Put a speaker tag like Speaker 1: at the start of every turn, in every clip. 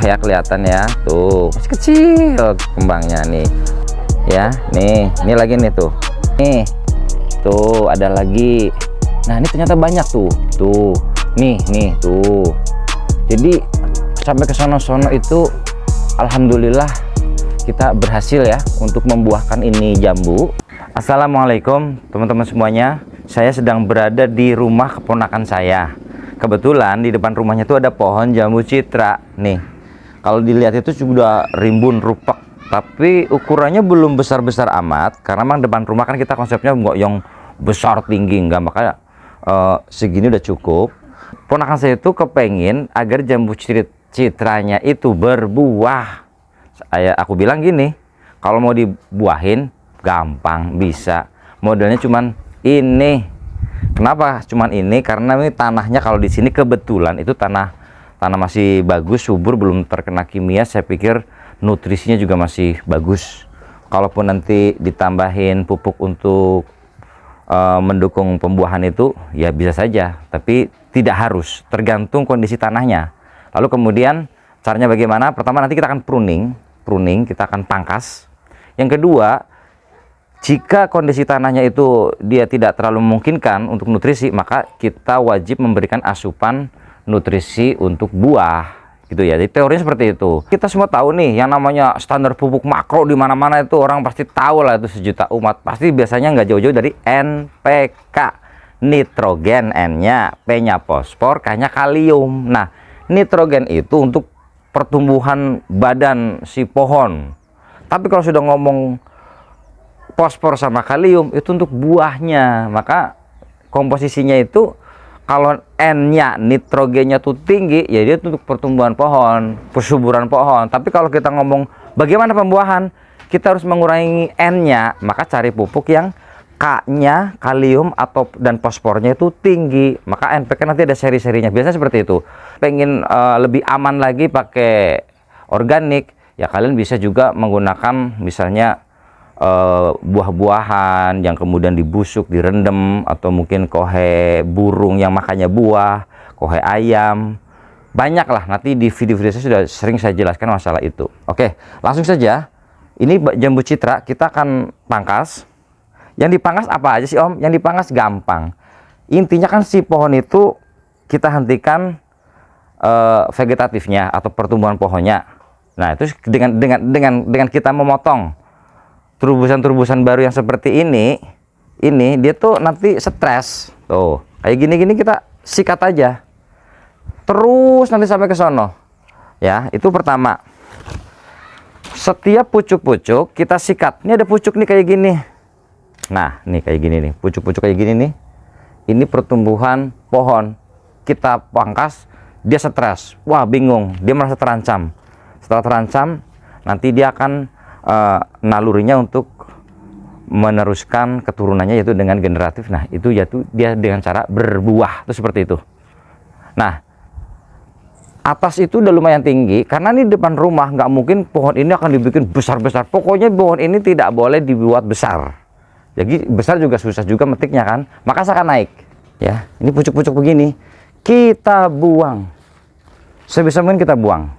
Speaker 1: ya, kelihatan ya. Tuh, masih kecil kembangnya nih. Ya, nih, ini lagi nih tuh. Nih. Tuh, ada lagi. Nah, ini ternyata banyak tuh. Tuh. Nih, tuh. Jadi sampai ke sono-sono itu alhamdulillah kita berhasil ya untuk membuahkan ini jambu. Assalamualaikum teman-teman semuanya. Saya sedang berada di rumah keponakan saya. Kebetulan di depan rumahnya tuh ada pohon jambu citra. Nih, kalau dilihat itu sudah rimbun rupak, tapi ukurannya belum besar-besar amat. Karena memang depan rumah kan kita konsepnya nggak yang besar tinggi, nggak, makanya segini udah cukup. Ponakan saya itu kepengin agar jambu citranya itu berbuah. Aku bilang gini, kalau mau dibuahin gampang, bisa. Modelnya cuman ini. Kenapa cuman ini? Karena ini tanahnya kalau di sini kebetulan itu tanah masih bagus, subur, belum terkena kimia. Saya pikir nutrisinya juga masih bagus. Kalaupun nanti ditambahin pupuk untuk mendukung pembuahan itu ya bisa saja, tapi tidak harus, tergantung kondisi tanahnya. Lalu kemudian caranya bagaimana? Pertama nanti kita akan pruning, kita akan pangkas. Yang kedua, jika kondisi tanahnya itu dia tidak terlalu memungkinkan untuk nutrisi, maka kita wajib memberikan asupan nutrisi untuk buah, gitu ya. Jadi teorinya seperti itu. Kita semua tahu nih, yang namanya standar pupuk makro di mana-mana itu orang pasti tahu lah, itu sejuta umat. Pasti biasanya nggak jauh-jauh dari NPK, nitrogen, N-nya, P-nya fosfor, K-nya kalium. Nah, nitrogen itu untuk pertumbuhan badan si pohon. Tapi kalau sudah ngomong fosfor sama kalium itu untuk buahnya, maka komposisinya itu kalau N-nya, nitrogennya tuh tinggi, ya dia untuk pertumbuhan pohon, persuburan pohon. Tapi kalau kita ngomong bagaimana pembuahan, kita harus mengurangi N-nya, maka cari pupuk yang K-nya, kalium dan fosfornya itu tinggi. Maka NPK nanti ada seri-serinya, biasanya seperti itu. Pengen lebih aman lagi pakai organik, ya kalian bisa juga menggunakan misalnya buah-buahan yang kemudian dibusuk, direndam, atau mungkin kohe burung yang makannya buah, kohe ayam, banyak lah. Nanti di video-video saya sudah sering saya jelaskan masalah itu. Oke, langsung saja. Ini jambu citra kita akan pangkas. Yang dipangkas apa aja sih Om? Yang dipangkas gampang. Intinya kan si pohon itu kita hentikan vegetatifnya atau pertumbuhan pohonnya. Nah, itu dengan kita memotong terubusan-terubusan baru yang seperti ini dia tuh nanti stres. Tuh, kayak gini-gini kita sikat aja. Terus nanti sampai ke sono. Ya, itu pertama. Setiap pucuk-pucuk kita sikat. Ini ada pucuk nih kayak gini. Nah, nih kayak gini nih, pucuk-pucuk kayak gini nih. Ini pertumbuhan pohon. Kita pangkas, dia stres. Wah, bingung, dia merasa terancam. Setelah terancam, nanti dia akan nalurinya untuk meneruskan keturunannya yaitu dengan generatif. Nah, itu yaitu dia dengan cara berbuah, itu seperti itu. Nah, atas itu udah lumayan tinggi karena ini depan rumah, nggak mungkin pohon ini akan dibikin besar-besar. Pokoknya pohon ini tidak boleh dibuat besar. Jadi besar juga susah juga metiknya kan, maka saya akan naik. Ya, ini pucuk-pucuk begini kita buang, sebisa mungkin kita buang.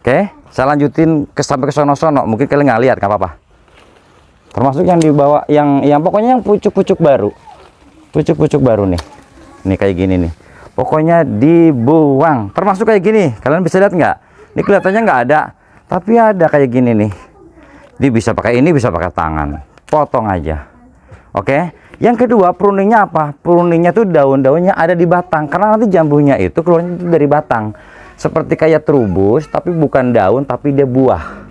Speaker 1: Oke, saya lanjutin sampai ke sono-sono. Mungkin kalian nggak lihat, nggak apa-apa. Termasuk yang dibawa, yang pokoknya yang pucuk-pucuk baru, nih. Nih kayak gini nih. Pokoknya dibuang. Termasuk kayak gini. Kalian bisa lihat nggak? Ini kelihatannya nggak ada, tapi ada kayak gini nih. Ini bisa pakai ini, bisa pakai tangan. Potong aja. Oke. Yang kedua, pruningnya apa? Pruningnya tuh daun-daunnya ada di batang. Karena nanti jambunya itu keluarnya dari batang. Seperti kayak terubus, tapi bukan daun, tapi dia buah.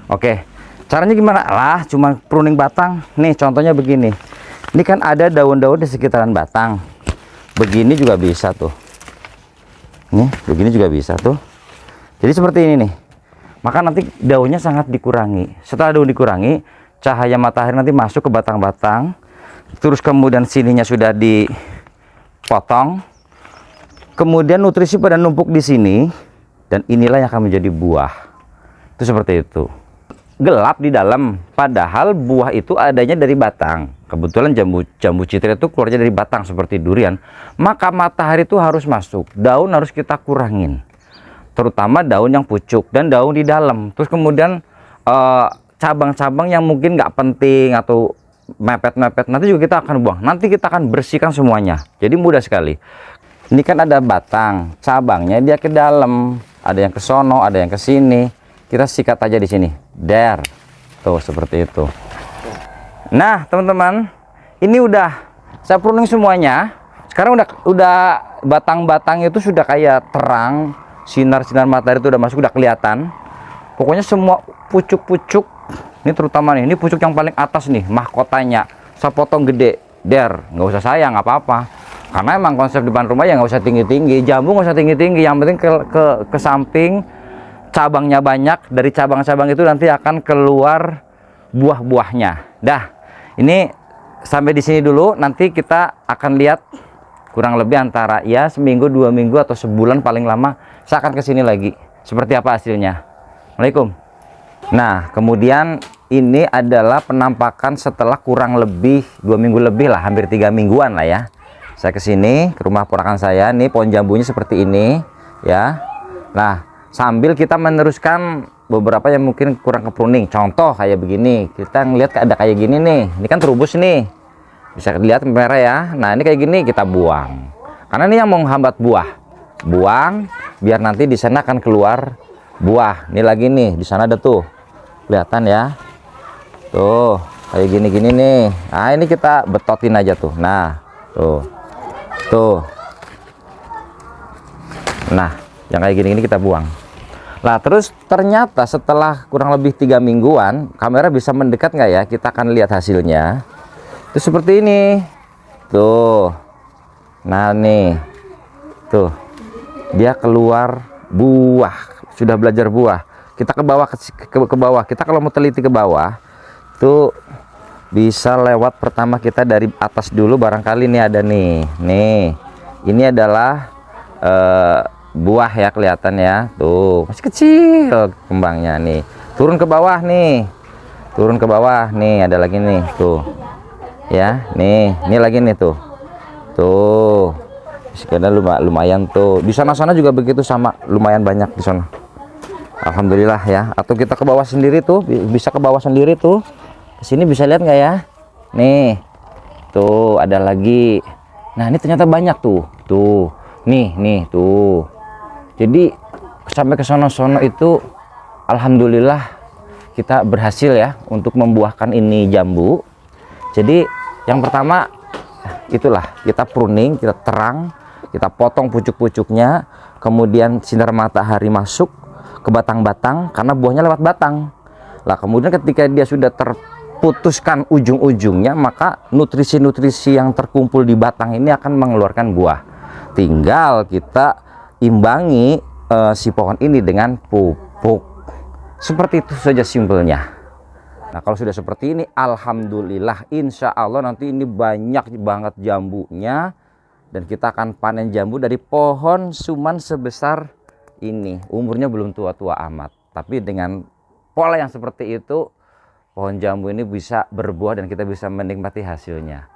Speaker 1: Oke, caranya gimana? Lah, cuma pruning batang. Nih, contohnya begini. Ini kan ada daun-daun di sekitaran batang. Begini juga bisa tuh. Nih, begini juga bisa tuh. Jadi seperti ini nih. Maka nanti daunnya sangat dikurangi. Setelah daun dikurangi, cahaya matahari nanti masuk ke batang-batang. Terus kemudian sininya sudah dipotong. Kemudian nutrisi pada numpuk di sini, dan inilah yang akan menjadi buah. Itu seperti itu. Gelap di dalam, padahal buah itu adanya dari batang. Kebetulan jambu citra itu keluarnya dari batang seperti durian. Maka matahari itu harus masuk, daun harus kita kurangin. terutama daun yang pucuk dan daun di dalam. Terus kemudian cabang-cabang yang mungkin nggak penting atau mepet-mepet, nanti juga kita akan buang. Nanti kita akan bersihkan semuanya. Jadi mudah sekali. Ini kan ada batang, cabangnya dia ke dalam, ada yang ke sono, ada yang ke sini. Kita sikat aja di sini. Der. Tuh seperti itu. Nah, teman-teman, ini udah saya pruning semuanya. Sekarang udah batang-batang itu sudah kayak terang, sinar-sinar matahari itu udah masuk, udah kelihatan. Pokoknya semua pucuk-pucuk, ini terutama nih, ini pucuk yang paling atas nih, mahkotanya. Saya potong gede, der, nggak usah sayang, nggak apa-apa. Karena emang konsep depan rumah ya nggak usah tinggi-tinggi, jambu nggak usah tinggi-tinggi, yang penting ke samping, cabangnya banyak. Dari cabang-cabang itu nanti akan keluar buah-buahnya. Dah, ini sampai di sini dulu. Nanti kita akan lihat kurang lebih antara ya seminggu, 2 minggu atau sebulan paling lama. Saya akan kesini lagi. Seperti apa hasilnya? Assalamualaikum. Nah, kemudian ini adalah penampakan setelah kurang lebih 2 minggu lebih lah, hampir 3 mingguan lah ya. Saya kesini ke rumah ponakan saya. Nih pohon jambunya seperti ini ya. Nah, sambil kita meneruskan beberapa yang mungkin kurang ke pruning. Contoh kayak begini, kita ngelihat ada kayak gini nih. Ini kan terubus nih, bisa dilihat merah ya. Nah, ini kayak gini kita buang, karena ini yang menghambat buah. Buang biar nanti di sana akan keluar buah. Ini lagi nih, di sana ada tuh, kelihatan ya, tuh kayak gini-gini nih. Nah, ini kita betotin aja tuh. Nah, tuh. Nah, yang kayak gini-gini kita buang. Nah, terus ternyata setelah kurang lebih 3 mingguan, kamera bisa mendekat nggak ya? Kita akan lihat hasilnya. Itu seperti ini. Tuh. Nah, nih. Tuh. Dia keluar buah. Sudah belajar buah. Kita ke bawah ke bawah. Kita kalau mau teliti ke bawah, tuh bisa lewat pertama kita dari atas dulu, barangkali nih ada nih. Nih. Ini adalah buah ya, kelihatan ya, tuh masih kecil kembangnya nih. Turun ke bawah nih, turun ke bawah nih, ada lagi nih tuh ya, nih ini lagi nih tuh sekarang lumayan tuh. Di sana juga begitu, sama lumayan banyak di sana, alhamdulillah ya. Atau kita ke bawah sendiri tuh, bisa ke bawah sendiri tuh, kesini bisa lihat nggak ya, nih tuh ada lagi. Nah, ini ternyata banyak tuh nih tuh. Jadi sampai ke sono-sono itu alhamdulillah kita berhasil ya untuk membuahkan ini jambu. Jadi yang pertama itulah, kita pruning, kita terang, kita potong pucuk-pucuknya, kemudian sinar matahari masuk ke batang-batang karena buahnya lewat batang. Lah kemudian ketika dia sudah terputuskan ujung-ujungnya, maka nutrisi-nutrisi yang terkumpul di batang ini akan mengeluarkan buah. Tinggal kita imbangi si pohon ini dengan pupuk. Seperti itu saja simpelnya. Nah, kalau sudah seperti ini, alhamdulillah, insya Allah nanti ini banyak banget jambunya, dan kita akan panen jambu dari pohon suman sebesar ini. Umurnya belum tua-tua amat, tapi dengan pola yang seperti itu, pohon jambu ini bisa berbuah dan kita bisa menikmati hasilnya.